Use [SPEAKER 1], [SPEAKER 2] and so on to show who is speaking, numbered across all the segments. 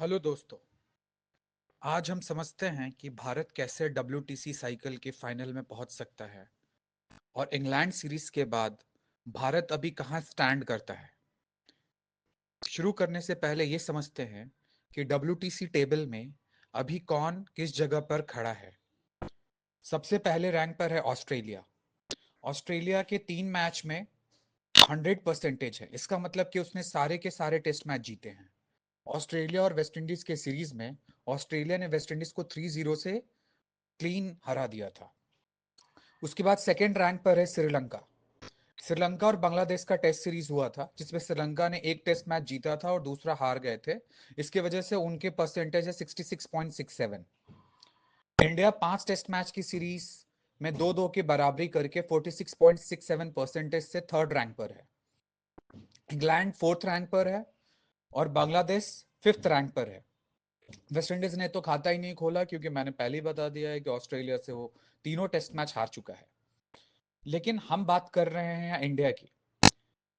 [SPEAKER 1] Hello दोस्तों। आज हम समझते हैं कि भारत कैसे डब्ल्यूटीसी साइकिल के फाइनल में पहुंच सकता है और इंग्लैंड सीरीज के बाद भारत अभी कहां स्टैंड करता है। शुरू करने से पहले ये समझते हैं कि डब्ल्यूटीसी टेबल में अभी कौन किस जगह पर खड़ा है। सबसे पहले रैंक पर है ऑस्ट्रेलिया। ऑस्ट्रेलिया के 3 मैच में 100% है। इसका मतलब कि उसने सारे के सारे टेस्ट मैच जीते हैं। ऑस्ट्रेलिया और वेस्टइंडीज के सीरीज में ऑस्ट्रेलिया ने वेस्टइंडीज को 3-0 से क्लीन हरा दिया था। उसके बाद सेकेंड रैंक पर है श्रीलंका। श्रीलंका और बांग्लादेश का टेस्ट सीरीज हुआ था जिसमें श्रीलंका ने एक टेस्ट मैच जीता था और दूसरा हार गए थे। इसके वजह से उनके परसेंटेज है 66.67। इंडिया 5 टेस्ट मैच की सीरीज में 2-2 की बराबरी करके 46.67 परसेंटेज से थर्ड रैंक पर है। इंग्लैंड फोर्थ रैंक पर है और बांग्लादेश फिफ्थ रैंक पर है। वेस्ट इंडीज ने तो खाता ही नहीं खोला क्योंकि मैंने पहले ही बता दिया है कि ऑस्ट्रेलिया से वो तीनों टेस्ट मैच हार चुका है। लेकिन हम बात कर रहे हैं इंडिया की।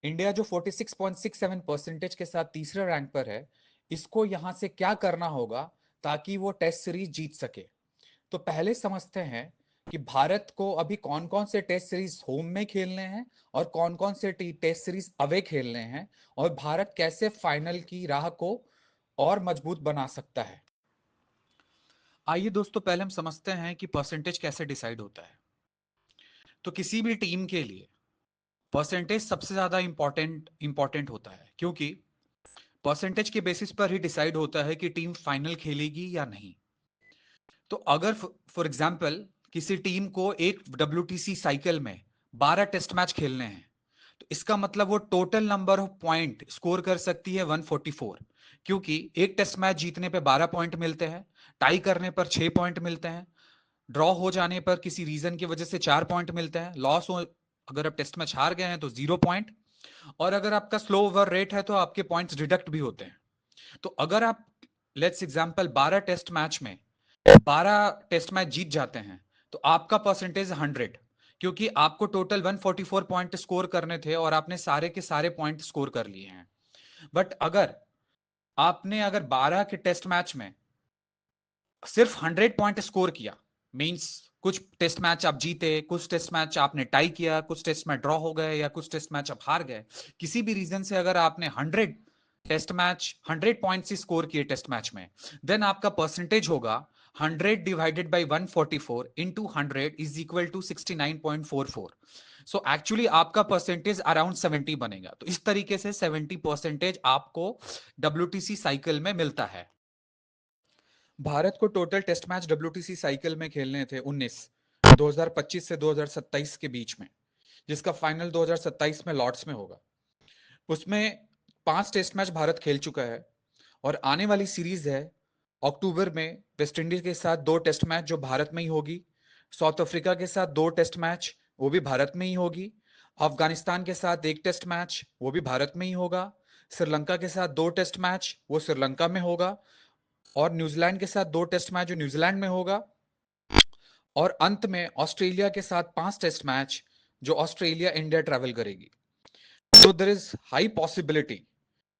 [SPEAKER 1] इंडिया जो 46.67 परसेंटेज के साथ तीसरे रैंक पर है, इसको यहां से क्या करना होगा ताकि वो टेस्ट सीरीज जीत सके। तो पहले समझते हैं कि भारत को अभी कौन कौन से टेस्ट सीरीज होम में खेलने हैं और कौन कौन से टेस्ट सीरीज अवे खेलने हैं और भारत कैसे फाइनल की राह को और मजबूत बना सकता है। आइए दोस्तों, पहले हम समझते हैं कि परसेंटेज कैसे डिसाइड होता है। तो किसी भी टीम के लिए परसेंटेज सबसे ज्यादा इंपॉर्टेंट होता है, क्योंकि परसेंटेज के बेसिस पर ही डिसाइड होता है कि टीम फाइनल खेलेगी या नहीं। तो अगर फॉर एग्जांपल किसी टीम को एक डब्ल्यूटीसी साइकिल में 12 टेस्ट मैच खेलने हैं, तो इसका मतलब वो total number of point score कर सकती है 144, क्योंकि एक टेस्ट मैच जीतने पे 12 पॉइंट मिलते हैं, टाई करने पर 6 पॉइंट मिलते हैं, ड्रॉ हो जाने पर किसी रीजन की वजह से 4 पॉइंट मिलते हैं, लॉस हो अगर आप टेस्ट मैच हार गए हैं तो 0 पॉइंट, और अगर आपका स्लो ओवर रेट है तो आपके पॉइंट्स डिडक्ट भी होते हैं। तो अगर आप लेट्स एग्जांपल 12 टेस्ट मैच में 12 टेस्ट मैच जीत जाते हैं तो आपका परसेंटेज 100, क्योंकि आपको टोटल 144 पॉइंट स्कोर करने थे और आपने सारे के सारे पॉइंट स्कोर कर लिए हैं। बट अगर 12 के टेस्ट मैच में सिर्फ 100 पॉइंट स्कोर किया, मींस कुछ टेस्ट मैच आप जीते, कुछ टेस्ट मैच आपने टाई किया, कुछ टेस्ट मैच ड्रॉ हो गए या कुछ टेस्ट मैच आप हार गए, किसी भी रीजन से अगर आपने 100 पॉइंट ही स्कोर किए टेस्ट मैच में, देन आपका परसेंटेज होगा 100 divided by 144 into 100 is equal to 69.44। So actually आपका परसेंटेज अराउंड 70 बनेगा। तो इस तरीके से 70% आपको डब्ल्यूटीसी साइकिल में मिलता है। भारत को total test match WTC cycle में खेलने थे 19, 2025 से 2027 के बीच में, जिसका फाइनल 2027 में लॉर्ड्स में होगा। उसमें 5 टेस्ट मैच भारत खेल चुका है और आने वाली सीरीज है अक्टूबर में वेस्ट इंडीज के साथ 2 टेस्ट मैच जो भारत में ही होगी, साउथ अफ्रीका के साथ 2 टेस्ट मैच वो भी भारत में ही होगी, अफगानिस्तान के साथ 1 टेस्ट मैच वो भी भारत में ही होगा, श्रीलंका के साथ 2 टेस्ट मैच वो श्रीलंका में होगा, और न्यूजीलैंड के साथ 2 टेस्ट मैच जो न्यूजीलैंड में होगा, और अंत में ऑस्ट्रेलिया के साथ 5 टेस्ट मैच जो ऑस्ट्रेलिया इंडिया ट्रैवल करेगी। तो देर इज हाई पॉसिबिलिटी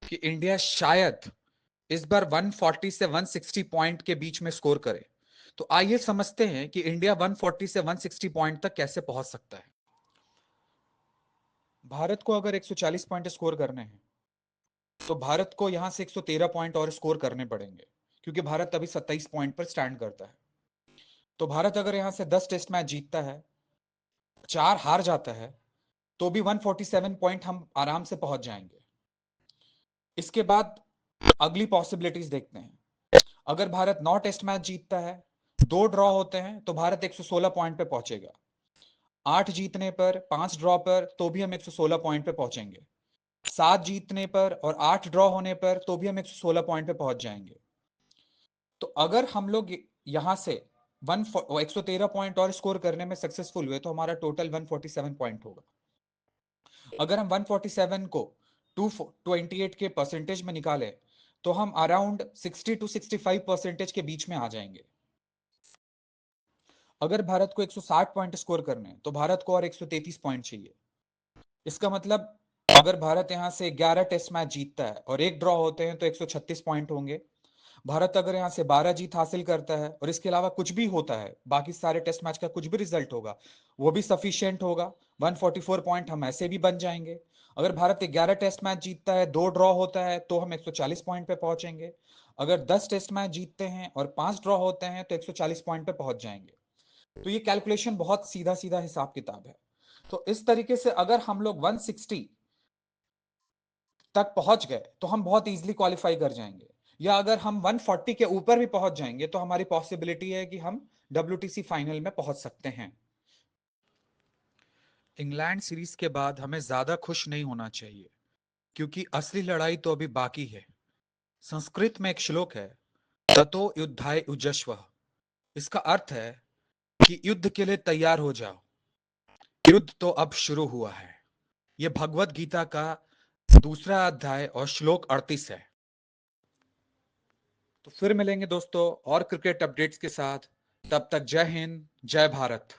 [SPEAKER 1] कि इंडिया शायद इस बार 140 से 160 पॉइंट के बीच में स्कोर करे। तो आइए समझते हैं कि इंडिया 140 से 160 पॉइंट तक कैसे पहुंच सकता है। भारत को अगर 140 पॉइंट स्कोर करने हैं तो भारत को यहां से 113 पॉइंट और स्कोर करने पड़ेंगे, क्योंकि भारत अभी 27 पॉइंट पर स्टैंड करता है। तो भारत अगर यहां से 10 टेस्ट मैच जीतता है, 4 हार जाता है, तो भी 147 पॉइंट हम आराम से पहुंच जाएंगे। इसके बाद अगली पॉसिबिलिटीज देखते हैं। अगर भारत 9 टेस्ट मैच जीतता है, 2 ड्रॉ होते हैं, तो भारत 116 पॉइंट पे पहुंचेगा। 8 जीतने पर, 5 ड्रॉ पर, तो भी हम 116 पॉइंट पे पहुंचेंगे। 7 जीतने पर और 8 ड्रॉ होने पर तो भी हम 116 पॉइंट पे पहुंच जाएंगे। तो अगर हम लोग यहां से 113 पॉइंट और स्कोर करने में सक्सेसफुल हुए तो हमारा टोटल 147 पॉइंट होगा। अगर हम 147 को 228 के परसेंटेज में निकालें तो हम अराउंड 60 टू 65 परसेंटेज के बीच में आ जाएंगे। अगर भारत को 160 पॉइंट स्कोर करने हैं तो भारत को और 133 पॉइंट चाहिए। इसका मतलब अगर भारत यहां से 11 टेस्ट मैच जीतता है और एक ड्रॉ होते हैं तो 136 पॉइंट होंगे। भारत अगर यहाँ से 12 जीत हासिल करता है और इसके अलावा कुछ भी होता है, बाकी सारे टेस्ट मैच का कुछ भी रिजल्ट होगा, वो भी सफिशियंट होगा। 144 पॉइंट हम ऐसे भी बन जाएंगे। अगर भारत 11 टेस्ट मैच जीतता है, 2 ड्रॉ होता है, तो हम 140 पॉइंट पे पहुंचेंगे। अगर 10 टेस्ट मैच जीतते हैं और 5 ड्रॉ होते हैं तो 140 पॉइंट पे पहुंच जाएंगे। तो ये कैलकुलेशन बहुत सीधा सीधा हिसाब किताब है। तो इस तरीके से अगर हम लोग 160 तक पहुंच गए तो हम बहुत इजीली क्वालिफाई कर जाएंगे। या अगर हम 140 के ऊपर भी पहुंच जाएंगे तो हमारी पॉसिबिलिटी है कि हम डब्ल्यूटीसी फाइनल में पहुंच सकते हैं। इंग्लैंड सीरीज के बाद हमें ज्यादा खुश नहीं होना चाहिए, क्योंकि असली लड़ाई तो अभी बाकी है। संस्कृत में एक श्लोक है, ततो युद्धाय युजस्व। इसका अर्थ है कि युद्ध के लिए तैयार हो जाओ, युद्ध तो अब शुरू हुआ है। यह भगवत गीता का दूसरा अध्याय और श्लोक 38 है। तो फिर मिलेंगे दोस्तों और क्रिकेट अपडेट्स के साथ। तब तक जय हिंद, जय भारत।